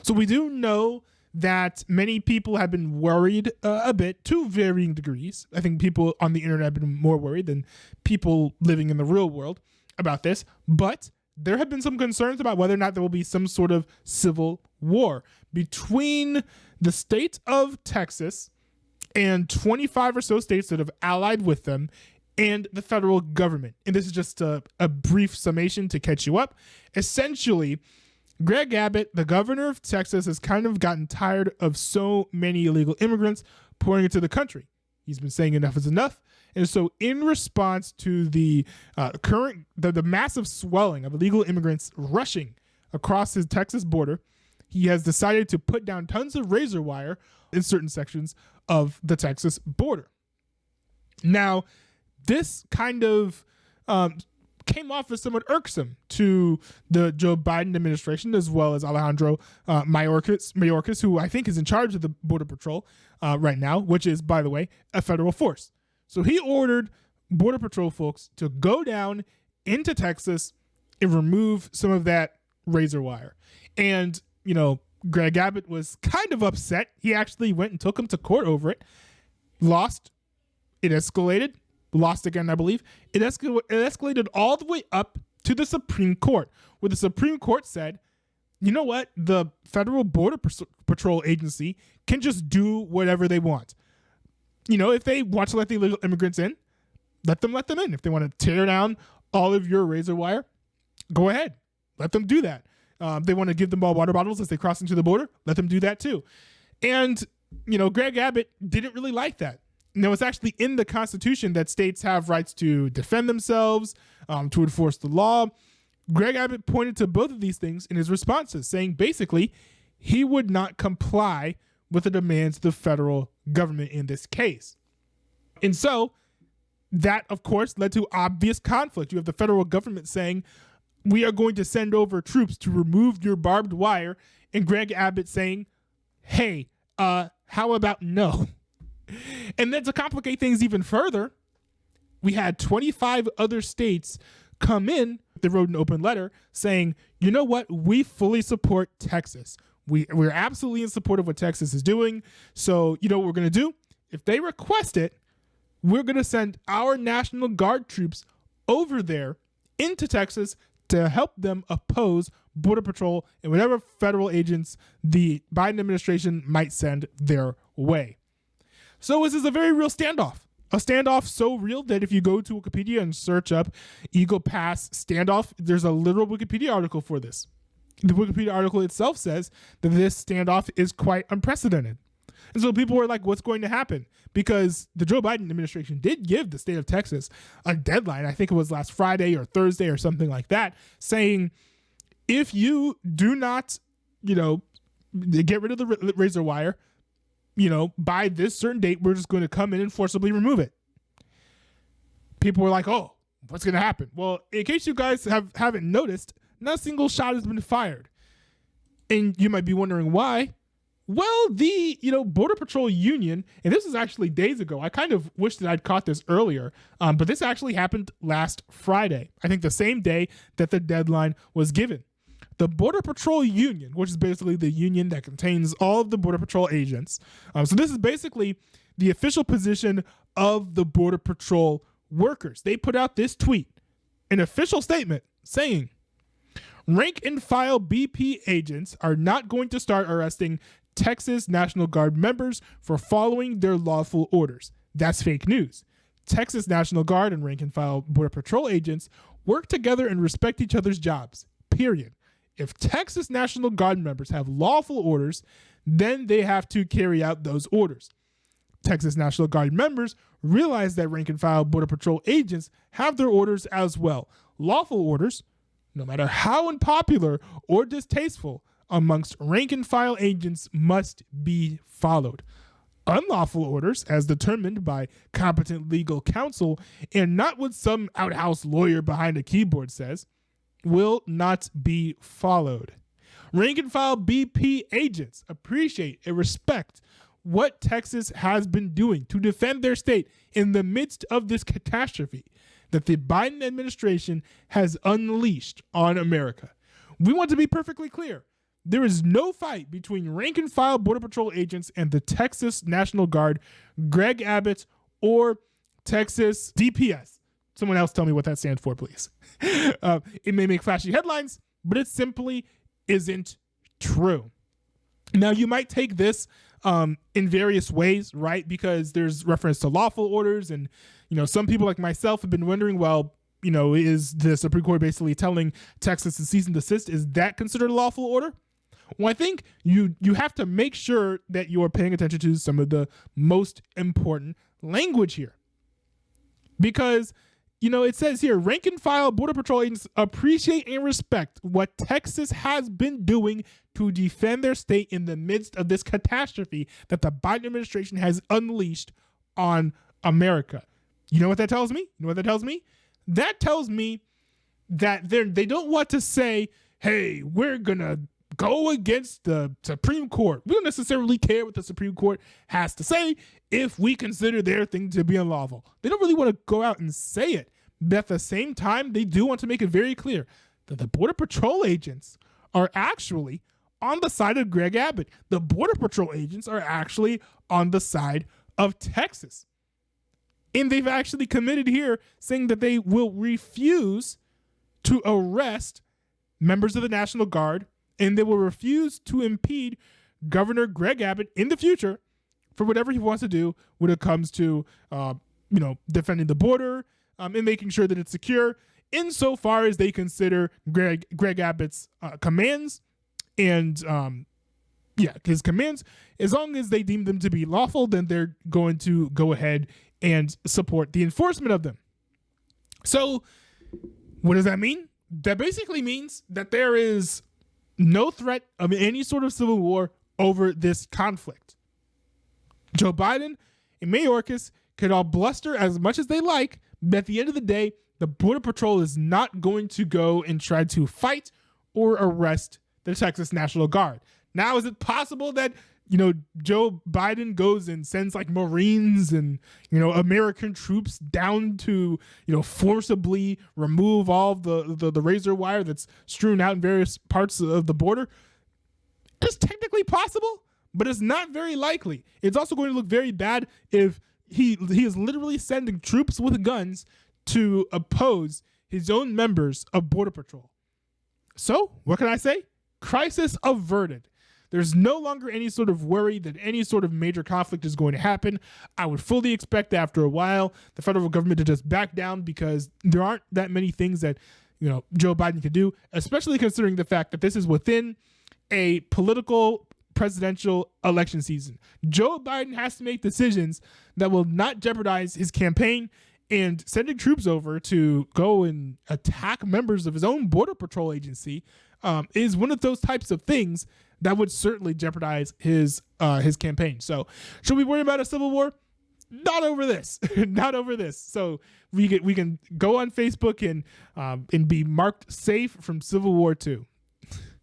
So we do know that many people have been worried a bit, to varying degrees. I think people on the internet have been more worried than people living in the real world about this. But there have been some concerns about whether or not there will be some sort of civil war between the state of Texas and 25 or so states that have allied with them and the federal government. And this is just a brief summation to catch you up. Essentially, Greg Abbott, the governor of Texas, has kind of gotten tired of so many illegal immigrants pouring into the country. He's been saying enough is enough. And so in response to the massive swelling of illegal immigrants rushing across his Texas border, he has decided to put down tons of razor wire in certain sections of the Texas border. Now, this kind of came off as somewhat irksome to the Joe Biden administration, as well as Alejandro Mayorkas, who I think is in charge of the Border Patrol right now, which is, by the way, a federal force. So he ordered Border Patrol folks to go down into Texas and remove some of that razor wire. And, you know, Greg Abbott was kind of upset. He actually went and took him to court over it. Lost. It escalated. Lost again, I believe. It escalated all the way up to the Supreme Court, where the Supreme Court said, you know what? The Federal Border Patrol Agency can just do whatever they want. You know, if they want to let the illegal immigrants in, let them in. If they want to tear down all of your razor wire, go ahead. Let them do that. They want to give them all water bottles as they cross into the border, let them do that too. And, you know, Greg Abbott didn't really like that. Now, it's actually in the Constitution that states have rights to defend themselves, to enforce the law. Greg Abbott pointed to both of these things in his responses, saying basically he would not comply with the demands of the federal government in this case. And so that, of course, led to obvious conflict. You have the federal government saying, we are going to send over troops to remove your barbed wire, and Greg Abbott saying, hey, how about no? And then to complicate things even further, we had 25 other states come in. They wrote an open letter saying, you know what? We fully support Texas. We're absolutely in support of what Texas is doing. So you know what we're going to do? If they request it, we're going to send our National Guard troops over there into Texas to help them oppose Border Patrol and whatever federal agents the Biden administration might send their way. So this is a very real standoff. A standoff so real that if you go to Wikipedia and search up Eagle Pass standoff, there's a literal Wikipedia article for this. The Wikipedia article itself says that this standoff is quite unprecedented. And so people were like, what's going to happen? Because the Joe Biden administration did give the state of Texas a deadline. I think it was last Friday or Thursday or something like that, saying if you do not, you know, get rid of the razor wire, you know, by this certain date, we're just going to come in and forcibly remove it. People were like, oh, what's going to happen? Well, in case you guys haven't noticed, not a single shot has been fired. And you might be wondering why. Well, the, you know, Border Patrol Union, and this is actually days ago. I kind of wish that I'd caught this earlier, but this actually happened last Friday. I think the same day that the deadline was given. The Border Patrol Union, which is basically the union that contains all of the Border Patrol agents. So this is basically the official position of the Border Patrol workers. They put out this tweet, an official statement saying, rank and file BP agents are not going to start arresting Texas National Guard members for following their lawful orders. That's fake news. Texas National Guard and rank and file Border Patrol agents work together and respect each other's jobs, period. If Texas National Guard members have lawful orders, then they have to carry out those orders. Texas National Guard members realize that rank and file Border Patrol agents have their orders as well. Lawful orders, no matter how unpopular or distasteful amongst rank and file agents, must be followed. Unlawful orders, as determined by competent legal counsel and not what some outhouse lawyer behind a keyboard says, will not be followed. Rank and file BP agents appreciate and respect what Texas has been doing to defend their state in the midst of this catastrophe that the Biden administration has unleashed on America. We want to be perfectly clear. there is no fight between rank and file Border Patrol agents and the Texas National Guard, Greg Abbott, or Texas DPS. Someone else tell me what that stands for, please. It may make flashy headlines, but it simply isn't true. Now, you might take this in various ways, right? Because there's reference to lawful orders, and some people like myself have been wondering, well, is the Supreme Court basically telling Texas to cease and desist? Is that considered a lawful order? Well, I think you have to make sure that you are paying attention to some of the most important language here, because it says here, rank and file Border Patrol agents appreciate and respect what Texas has been doing to defend their state in the midst of this catastrophe that the Biden administration has unleashed on America. You know what that tells me? That tells me that they don't want to say, hey, we're going to go against the Supreme Court. We don't necessarily care what the Supreme Court has to say if we consider their thing to be unlawful. They don't really want to go out and say it. But at the same time, they do want to make it very clear that the Border Patrol agents are actually on the side of Greg Abbott. The Border Patrol agents are actually on the side of Texas. And they've actually committed here saying that they will refuse to arrest members of the National Guard, and they will refuse to impede Governor Greg Abbott in the future for whatever he wants to do when it comes to, defending the border and making sure that it's secure, insofar as they consider Greg Abbott's commands and his commands. As long as they deem them to be lawful, then they're going to go ahead and support the enforcement of them. So what does that mean? That basically means that there is no threat of any sort of civil war over this conflict. Joe Biden and Mayorkas could all bluster as much as they like, but at the end of the day, the Border Patrol is not going to go and try to fight or arrest the Texas National Guard. Now, is it possible that Joe Biden goes and sends like Marines and American troops down to forcibly remove all the razor wire that's strewn out in various parts of the border? It's technically possible, but it's not very likely. It's also going to look very bad if he is literally sending troops with guns to oppose his own members of Border Patrol. So what can I say? Crisis averted. There's no longer any sort of worry that any sort of major conflict is going to happen. I would fully expect after a while the federal government to just back down, because there aren't that many things that Joe Biden can do, especially considering the fact that this is within a political presidential election season. Joe Biden has to make decisions that will not jeopardize his campaign, and sending troops over to go and attack members of his own Border Patrol agency is one of those types of things that would certainly jeopardize his campaign. So should we worry about a civil war? Not over this. Not over this. So we can go on Facebook and be marked safe from Civil War II.